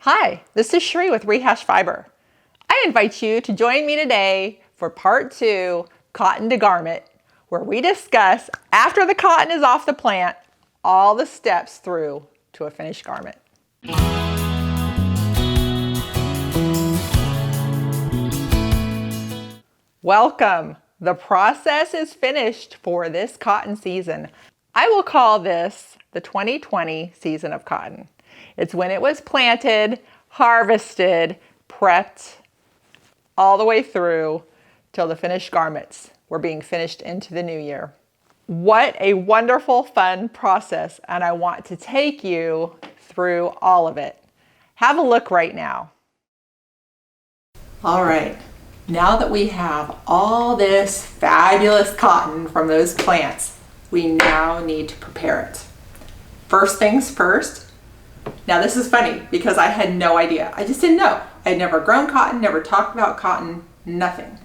Hi, this is Sheree with Rehash Fiber. I invite you to join me today for part 2, Cotton to Garment, where we discuss, after the cotton is off the plant, all the steps through to a finished garment. Welcome! The process is finished for this cotton season. I will call this the 2020 season of cotton. It's when it was planted, harvested, prepped, all the way through till the finished garments were being finished into the new year. What a wonderful, fun process, and I want to take you through all of it. Have a look right now. All right, now that we have all this fabulous cotton from those plants, we now need to prepare it. First things first. Now this is funny because I had no idea. I just didn't know. I had never grown cotton, never talked about cotton, nothing.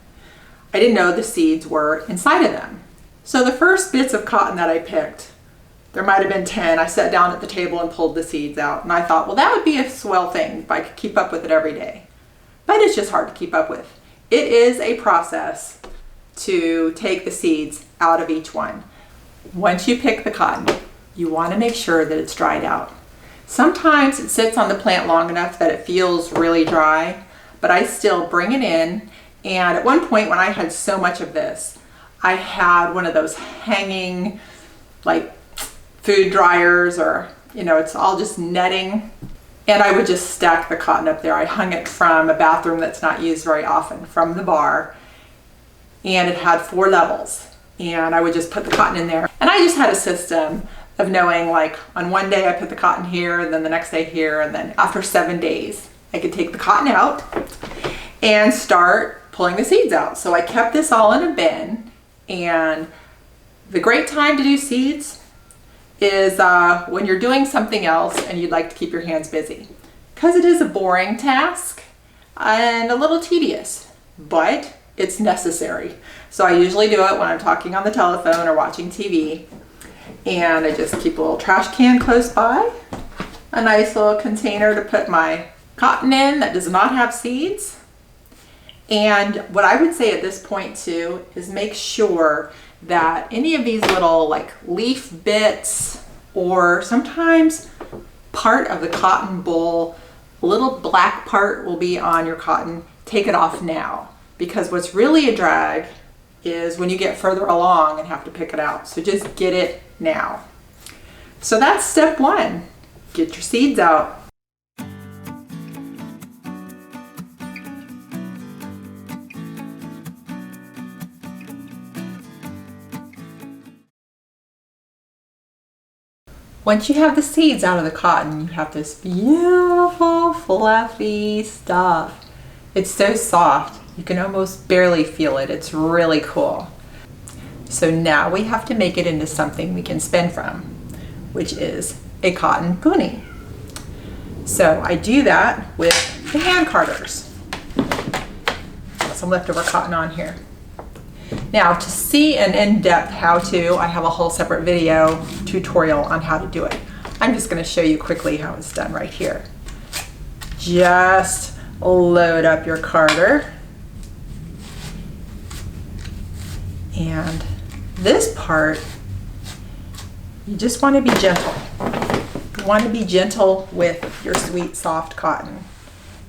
I didn't know the seeds were inside of them. So the first bits of cotton that I picked, there might have been 10. I sat down at the table and pulled the seeds out, and I thought, well, that would be a swell thing if I could keep up with it every day. But it's just hard to keep up with. It is a process to take the seeds out of each one. Once you pick the cotton, you want to make sure that it's dried out. Sometimes it sits on the plant long enough that it feels really dry, but I still bring it in. And at one point when I had so much of this, I had one of those hanging like food dryers, or it's all just netting. And I would just stack the cotton up there. I hung it from a bathroom that's not used very often, from the bar. And it had 4 levels. And I would just put the cotton in there. And I just had a system of knowing, like, on one day I put the cotton here, and then the next day here, and then after 7 days, I could take the cotton out and start pulling the seeds out. So I kept this all in a bin, and the great time to do seeds is when you're doing something else and you'd like to keep your hands busy, because it is a boring task and a little tedious, but it's necessary. So I usually do it when I'm talking on the telephone or watching TV. And I just keep a little trash can close by, a nice little container to put my cotton in that does not have seeds. And what I would say at this point too is make sure that any of these little like leaf bits, or sometimes part of the cotton boll, a little black part will be on your cotton, take it off now. Because what's really a drag is when you get further along and have to pick it out. So just get it now. So that's step 1. Get your seeds out. Once you have the seeds out of the cotton, you have this beautiful fluffy stuff. It's so soft. You can almost barely feel it. It's really cool. So now we have to make it into something we can spin from, which is a cotton puni. So I do that with the hand carders. Got some leftover cotton on here. Now to see an in-depth how-to, I have a whole separate video tutorial on how to do it. I'm just going to show you quickly how it's done right here. Just load up your carder. And this part, you just want to be gentle. You want to be gentle with your sweet, soft cotton.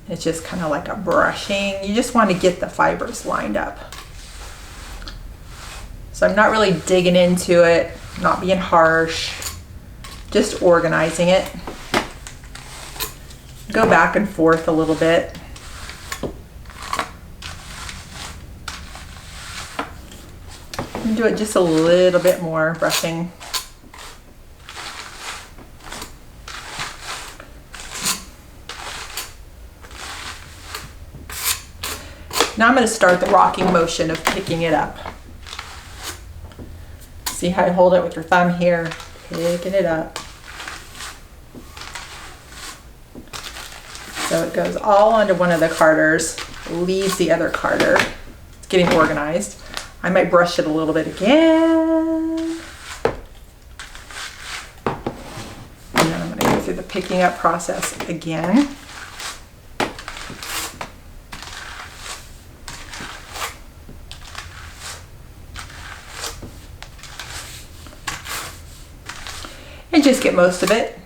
It's just kind of like a brushing. You just want to get the fibers lined up. So I'm not really digging into it, not being harsh, just organizing it. Go back and forth a little bit. And do it just a little bit more, brushing. Now I'm going to start the rocking motion of picking it up. See how I hold it with your thumb here, picking it up. So it goes all onto one of the carders, leaves the other carder. It's getting organized. I might brush it a little bit again. And then I'm going to go through the picking up process again. and just get most of it.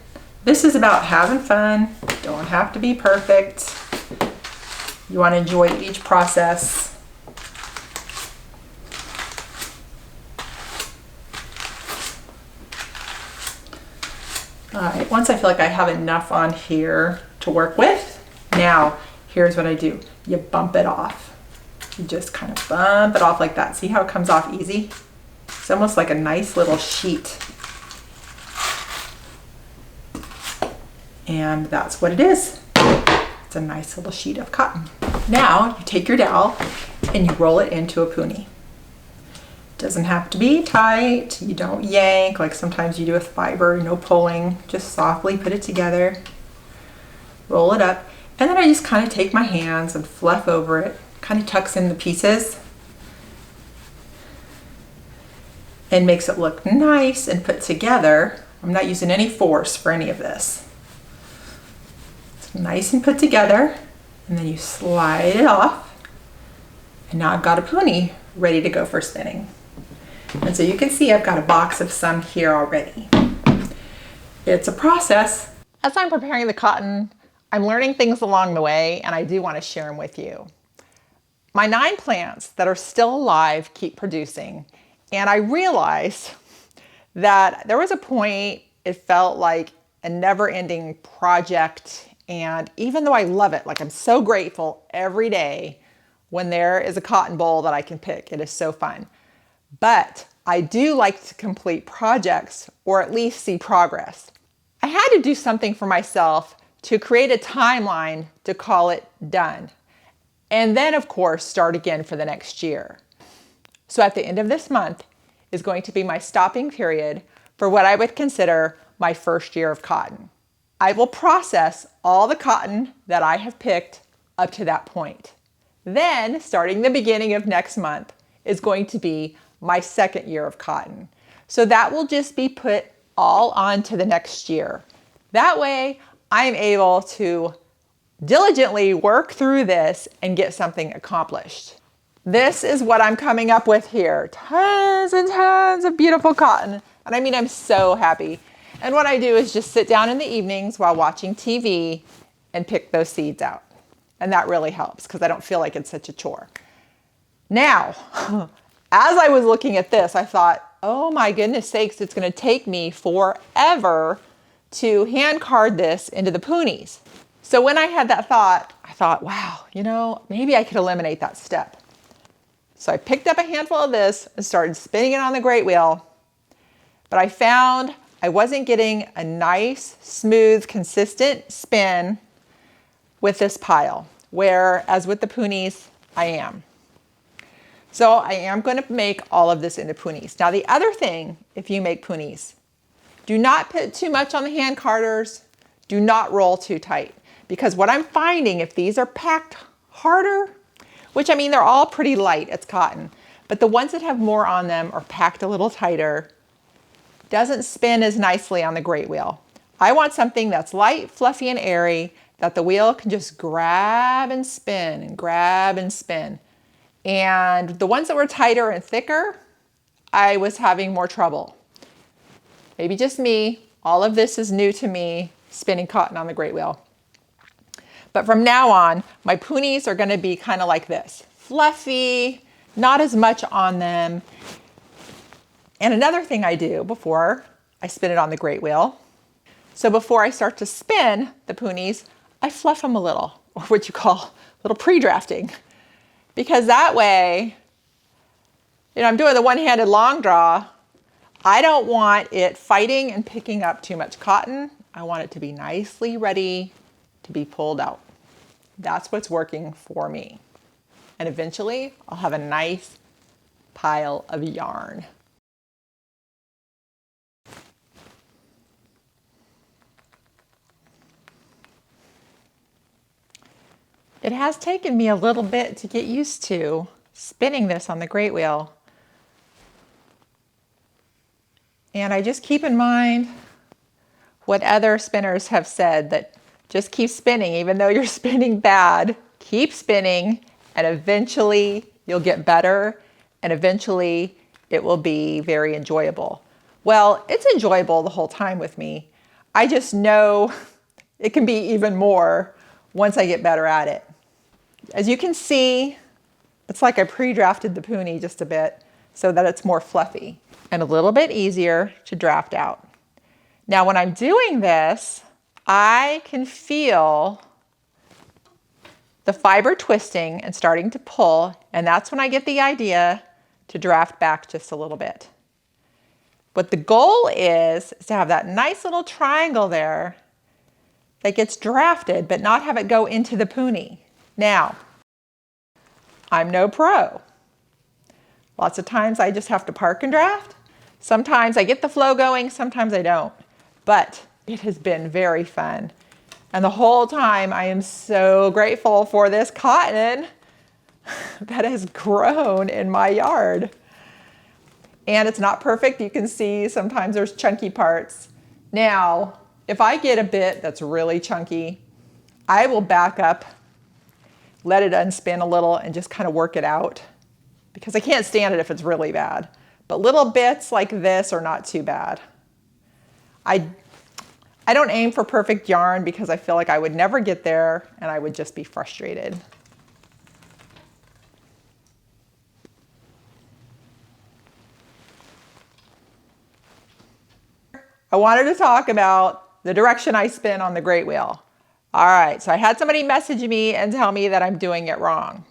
This is about having fun. Don't have to be perfect. You want to enjoy each process. All right, once I feel like I have enough on here to work with, now here's what I do. You bump it off. You just kind of bump it off like that. See how it comes off easy? It's almost like a nice little sheet. And that's what it is. It's a nice little sheet of cotton. Now you take your dowel and you roll it into a punis. Doesn't have to be tight. You don't yank like sometimes you do with fiber, no pulling. Just softly put it together, roll it up, and then I just kind of take my hands and fluff over it, kind of tucks in the pieces and makes it look nice and put together. I'm not using any force for any of this. It's nice and put together, and then you slide it off, and now I've got a punis ready to go for spinning. And so you can see I've got a box of some here already. It's a process. As I'm preparing the cotton, I'm learning things along the way, and I do want to share them with you. My 9 plants that are still alive keep producing, and I realized that there was a point it felt like a never-ending project, and even though I love it, like I'm so grateful every day when there is a cotton boll that I can pick. It is so fun. But I do like to complete projects or at least see progress. I had to do something for myself to create a timeline to call it done. And then of course, start again for the next year. So at the end of this month is going to be my stopping period for what I would consider my first year of cotton. I will process all the cotton that I have picked up to that point. Then, starting the beginning of next month, is going to be my second year of cotton. So that will just be put all on to the next year. That way, I'm able to diligently work through this and get something accomplished. This is what I'm coming up with here. Tons and tons of beautiful cotton. And I mean, I'm so happy. And what I do is just sit down in the evenings while watching TV and pick those seeds out. And that really helps because I don't feel like it's such a chore. Now, as I was looking at this, I thought, oh my goodness sakes, it's going to take me forever to hand card this into the punis. So when I had that thought, I thought, wow, you know, maybe I could eliminate that step. So I picked up a handful of this and started spinning it on the great wheel. But I found I wasn't getting a nice, smooth, consistent spin with this pile, whereas with the punis, I am. So I am going to make all of this into punis. Now the other thing, if you make punis, do not put too much on the hand carders. Do not roll too tight. Because what I'm finding, if these are packed harder, which I mean, they're all pretty light, it's cotton, but the ones that have more on them are packed a little tighter, doesn't spin as nicely on the great wheel. I want something that's light, fluffy, and airy that the wheel can just grab and spin and grab and spin. And the ones that were tighter and thicker, I was having more trouble. Maybe just me. All of this is new to me, spinning cotton on the great wheel. But from now on, my punis are going to be kind of like this. Fluffy, not as much on them. And another thing I do before I spin it on the great wheel, so before I start to spin the punis, I fluff them a little, or what you call a little pre-drafting. Because that way, you know, I'm doing the one-handed long draw. I don't want it fighting and picking up too much cotton. I want it to be nicely ready to be pulled out. That's what's working for me. And eventually, I'll have a nice pile of yarn. It has taken me a little bit to get used to spinning this on the great wheel. And I just keep in mind what other spinners have said, that just keep spinning, even though you're spinning bad, keep spinning, and eventually you'll get better, and eventually it will be very enjoyable. Well, it's enjoyable the whole time with me. I just know it can be even more once I get better at it. As you can see, it's like I pre-drafted the puni just a bit so that it's more fluffy and a little bit easier to draft out. Now, when I'm doing this, I can feel the fiber twisting and starting to pull, and that's when I get the idea to draft back just a little bit. But the goal is to have that nice little triangle there that gets drafted, but not have it go into the puni. Now, I'm no pro. Lots of times I just have to park and draft. Sometimes I get the flow going, sometimes I don't. But it has been very fun. And the whole time I am so grateful for this cotton that has grown in my yard. And it's not perfect. You can see sometimes there's chunky parts. Now, if I get a bit that's really chunky, I will back up, let it unspin a little and just kind of work it out because I can't stand it if it's really bad. But little bits like this are not too bad. I don't aim for perfect yarn because I feel like I would never get there and I would just be frustrated. I wanted to talk about the direction I spin on the great wheel. All right, so I had somebody message me and tell me that I'm doing it wrong.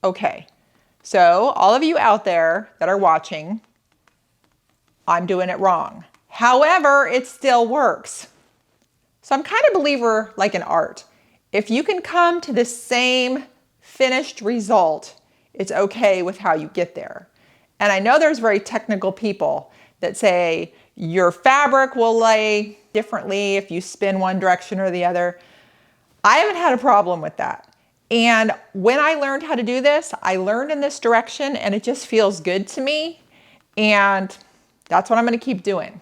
Okay, so all of you out there that are watching, I'm doing it wrong. However, it still works. So I'm kind of a believer like in art. If you can come to the same finished result, it's okay with how you get there. And I know there's very technical people that say your fabric will lay differently if you spin one direction or the other. I haven't had a problem with that. And when I learned how to do this, I learned in this direction and it just feels good to me. And that's what I'm going to keep doing.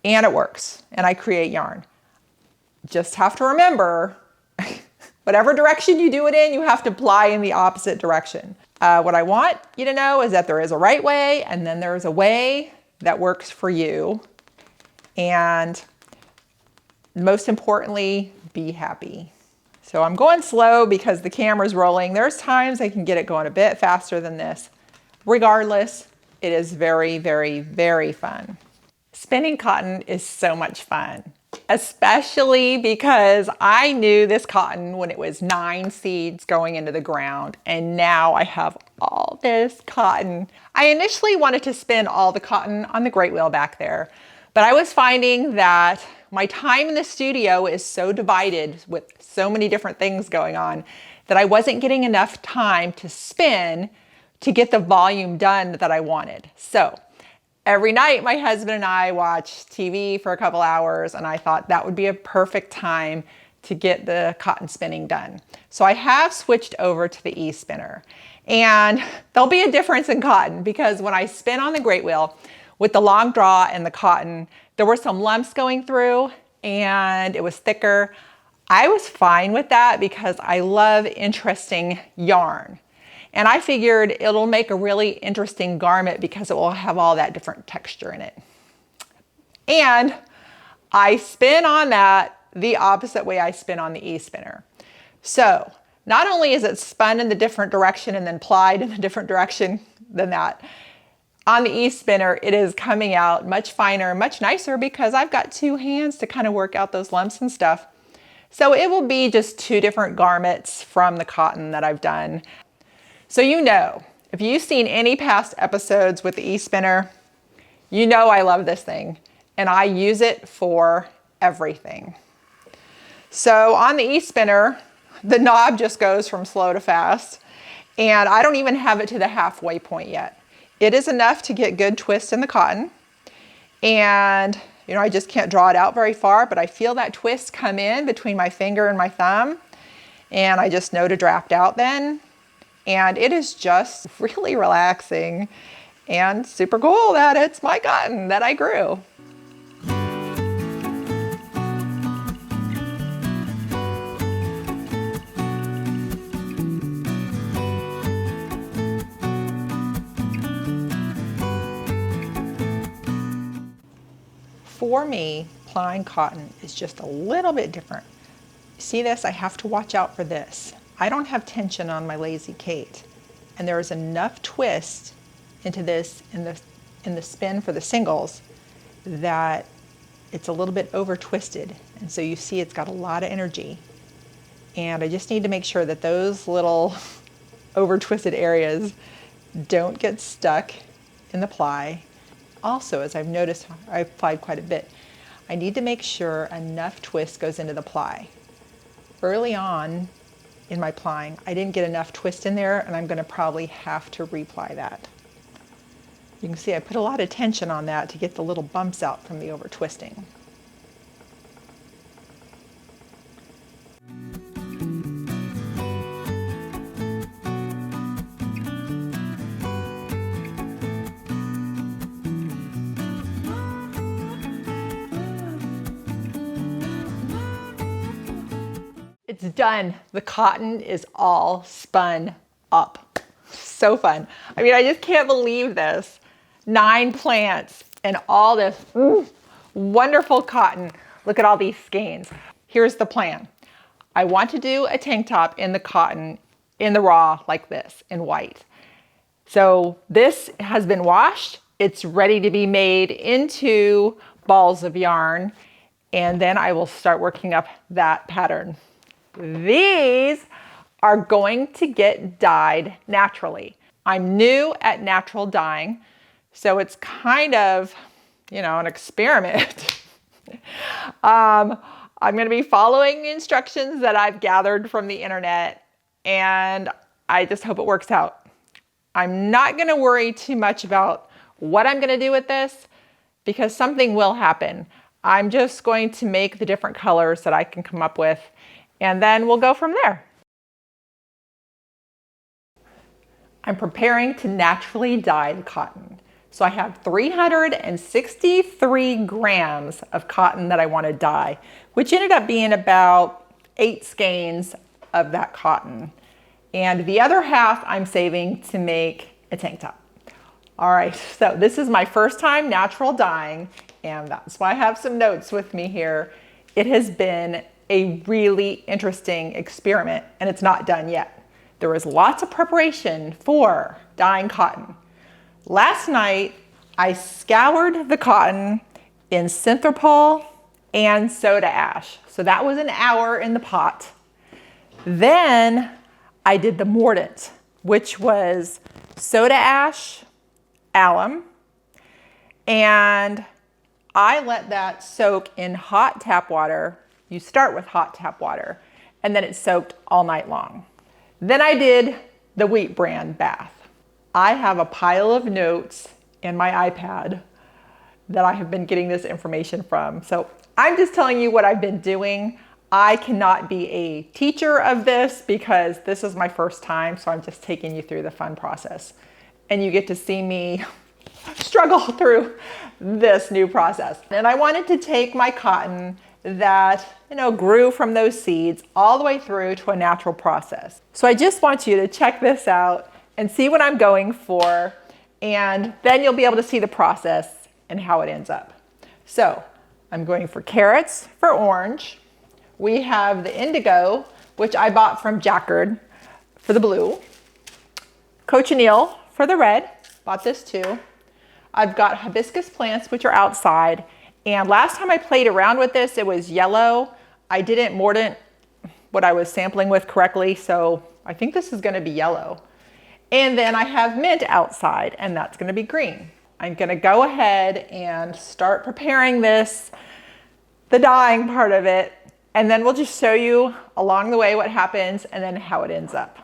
And it works. And I create yarn. Just have to remember, whatever direction you do it in, you have to apply in the opposite direction. What I want you to know is that there is a right way and then there is a way that works for you. And most importantly, be happy. So I'm going slow because the camera's rolling. There's times I can get it going a bit faster than this. Regardless, it is very, very, very fun. Spinning cotton is so much fun, especially because I knew this cotton when it was 9 seeds going into the ground, and now I have all this cotton. I initially wanted to spin all the cotton on the great wheel back there, but I was finding that my time in the studio is so divided with so many different things going on that I wasn't getting enough time to spin to get the volume done that I wanted. So every night my husband and I watch TV for a couple hours, and I thought that would be a perfect time to get the cotton spinning done. So I have switched over to the e-spinner, and there'll be a difference in cotton because when I spin on the great wheel with the long draw and the cotton, there were some lumps going through and it was thicker. I was fine with that because I love interesting yarn. And I figured it'll make a really interesting garment because it will have all that different texture in it. And I spin on that the opposite way I spin on the e-spinner. So not only is it spun in the different direction and then plied in the different direction than that, on the e-spinner, it is coming out much finer, much nicer because I've got 2 hands to kind of work out those lumps and stuff. So it will be just 2 different garments from the cotton that I've done. So you know, if you've seen any past episodes with the e-spinner, you know I love this thing and I use it for everything. So on the e-spinner, the knob just goes from slow to fast, and I don't even have it to the halfway point yet. It is enough to get good twist in the cotton, and you know, I just can't draw it out very far, but I feel that twist come in between my finger and my thumb, and I just know to draft out then. And it is just really relaxing and super cool that it's my cotton that I grew. for me, plying cotton is just a little bit different. See this? I have to watch out for this. I don't have tension on my Lazy Kate, and there is enough twist into this in the spin for the singles that it's a little bit over twisted, and so you see it's got a lot of energy. And I just need to make sure that those little over twisted areas don't get stuck in the ply. Also, as I've noticed, I've plied quite a bit. I need to make sure enough twist goes into the ply. Early on in my plying, I didn't get enough twist in there, and I'm going to probably have to reply that. You can see I put a lot of tension on that to get the little bumps out from the over twisting. It's done. The cotton is all spun up. So fun. I mean, I just can't believe this. 9 plants and all this wonderful cotton. Look at all these skeins. Here's the plan. I want to do a tank top in the cotton, in the raw like this, in white. So this has been washed. It's ready to be made into balls of yarn. And then I will start working up that pattern. These are going to get dyed naturally. I'm new at natural dyeing, so it's kind of, you know, an experiment. I'm going to be following instructions that I've gathered from the internet, and I just hope it works out. I'm not going to worry too much about what I'm going to do with this because something will happen. I'm just going to make the different colors that I can come up with, and then we'll go from there. I'm preparing to naturally dye the cotton. So I have 363 grams of cotton that I want to dye, which ended up being about 8 skeins of that cotton. And the other half I'm saving to make a tank top. All right, so this is my first time natural dyeing, and that's why I have some notes with me here. It has been a really interesting experiment, and it's not done yet. There was lots of preparation for dyeing cotton. Last night, I scoured the cotton in Synthropol and soda ash. So that was an hour in the pot. Then I did the mordant, which was soda ash, alum, and I let that soak in hot tap water. You start with hot tap water, and then it soaked all night long. Then I did the wheat bran bath. I have a pile of notes in my iPad that I have been getting this information from. So I'm just telling you what I've been doing. I cannot be a teacher of this because this is my first time, so I'm just taking you through the fun process. And you get to see me struggle through this new process. And I wanted to take my cotton that, you know, grew from those seeds all the way through to a natural process. So I just want you to check this out and see what I'm going for, and then you'll be able to see the process and how it ends up. So I'm going for carrots for orange. We have the indigo, which I bought from Jacquard for the blue. Cochineal for the red, bought this too. I've got hibiscus plants, which are outside. And last time I played around with this, it was yellow. I didn't mordant what I was sampling with correctly, so I think this is gonna be yellow. And then I have mint outside, and that's gonna be green. I'm gonna go ahead and start preparing this, the dyeing part of it, and then we'll just show you along the way what happens and then how it ends up.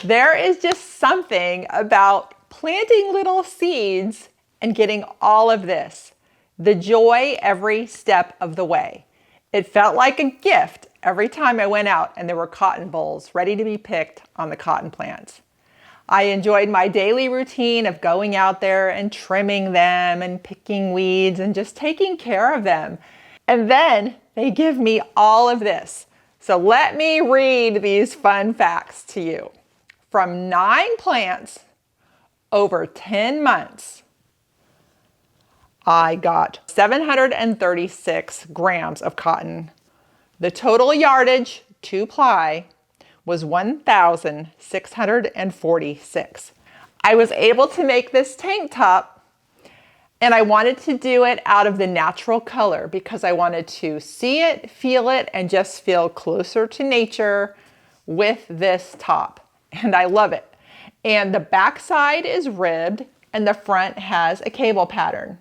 There is just something about planting little seeds and getting all of this. The joy every step of the way. It felt like a gift every time I went out and there were cotton bolls ready to be picked on the cotton plants. I enjoyed my daily routine of going out there and trimming them and picking weeds and just taking care of them. And then they give me all of this. So let me read these fun facts to you. From 9 plants over 10 months, I got 736 grams of cotton. The total yardage, 2-ply, was 1,646. I was able to make this tank top, and I wanted to do it out of the natural color because I wanted to see it, feel it, and just feel closer to nature with this top. And I love it. And the back side is ribbed and the front has a cable pattern.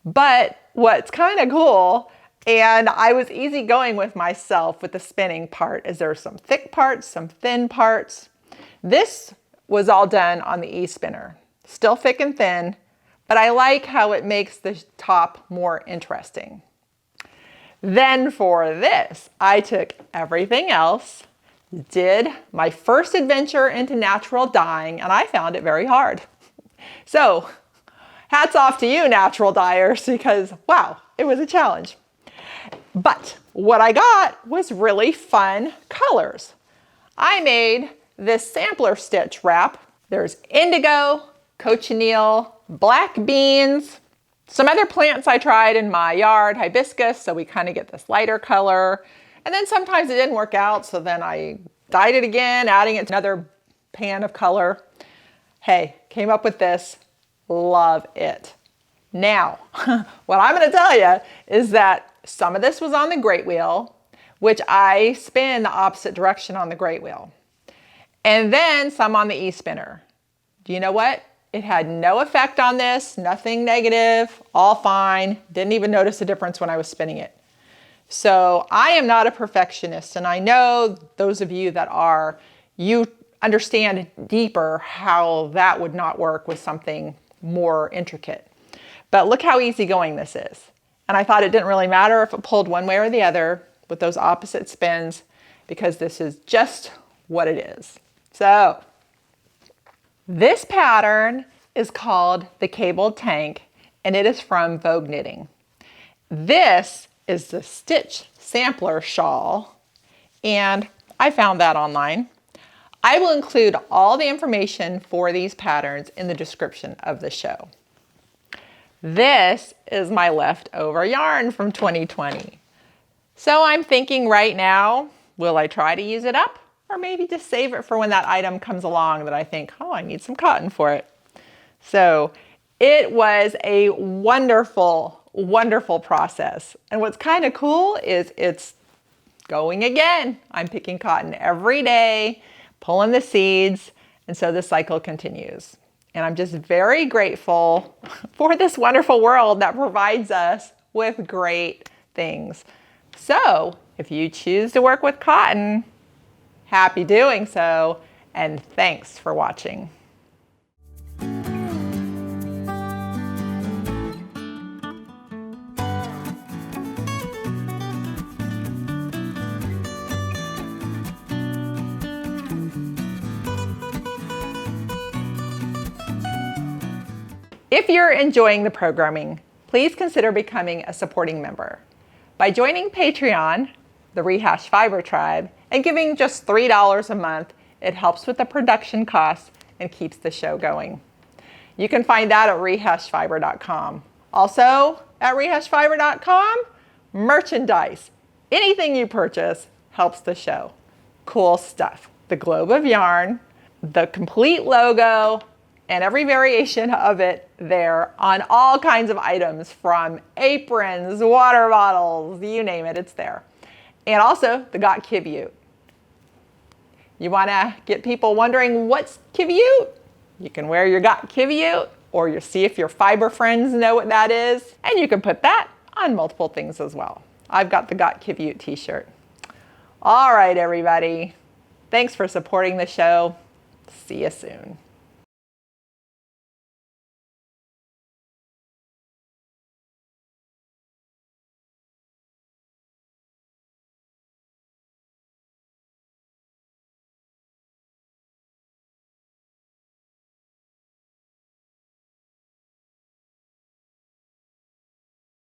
But what's kind of cool, and I was easygoing with myself with the spinning part, is there's some thick parts, some thin parts. This was all done on the e-spinner. Still thick and thin, but I like how it makes the top more interesting. Then for this, I took everything else, did my first adventure into natural dyeing, and I found it very hard. So hats off to you, natural dyers, because wow, it was a challenge. But what I got was really fun colors. I made this sampler stitch wrap. There's indigo, cochineal, black beans, some other plants I tried in my yard, hibiscus, so we kind of get this lighter color. And then sometimes it didn't work out, so then I dyed it again, adding it to another pan of color. Hey, came up with this. Love it. Now, what I'm going to tell you is that some of this was on the great wheel, which I spin the opposite direction on the great wheel. And then some on the e-spinner. Do you know what? It had no effect on this, nothing negative, all fine. Didn't even notice a difference when I was spinning it. So I am not a perfectionist, and I know those of you that are, you understand deeper how that would not work with something more intricate. But look how easygoing this is. And I thought it didn't really matter if it pulled one way or the other with those opposite spins, because this is just what it is. So this pattern is called the Cabled Tank, and it is from Vogue Knitting. This is the Stitch Sampler Shawl, and I found that online. I will include all the information for these patterns in the description of the show. This is my leftover yarn from 2020. So I'm thinking right now, will I try to use it up? Or maybe just save it for when that item comes along that I think, oh, I need some cotton for it. So it was a wonderful, wonderful process. And what's kind of cool is it's going again. I'm picking cotton every day, pulling the seeds, and so the cycle continues. And I'm just very grateful for this wonderful world that provides us with great things. So if you choose to work with cotton, happy doing so, and thanks for watching. If you're enjoying the programming, please consider becoming a supporting member. By joining Patreon, the Rehash Fiber Tribe, and giving just $3 a month, it helps with the production costs and keeps the show going. You can find that at rehashfiber.com. Also, at rehashfiber.com, merchandise. Anything you purchase helps the show. Cool stuff. The globe of yarn, the complete logo, and every variation of it there on all kinds of items, from aprons, water bottles, you name it, it's there. And also the Got Kivyute. You want to get people wondering what's Kivyute? You can wear your Got Kivyute, or you see if your fiber friends know what that is, and you can put that on multiple things as well. I've got the Got Kivyute t-shirt. All right, everybody. Thanks for supporting the show. See you soon.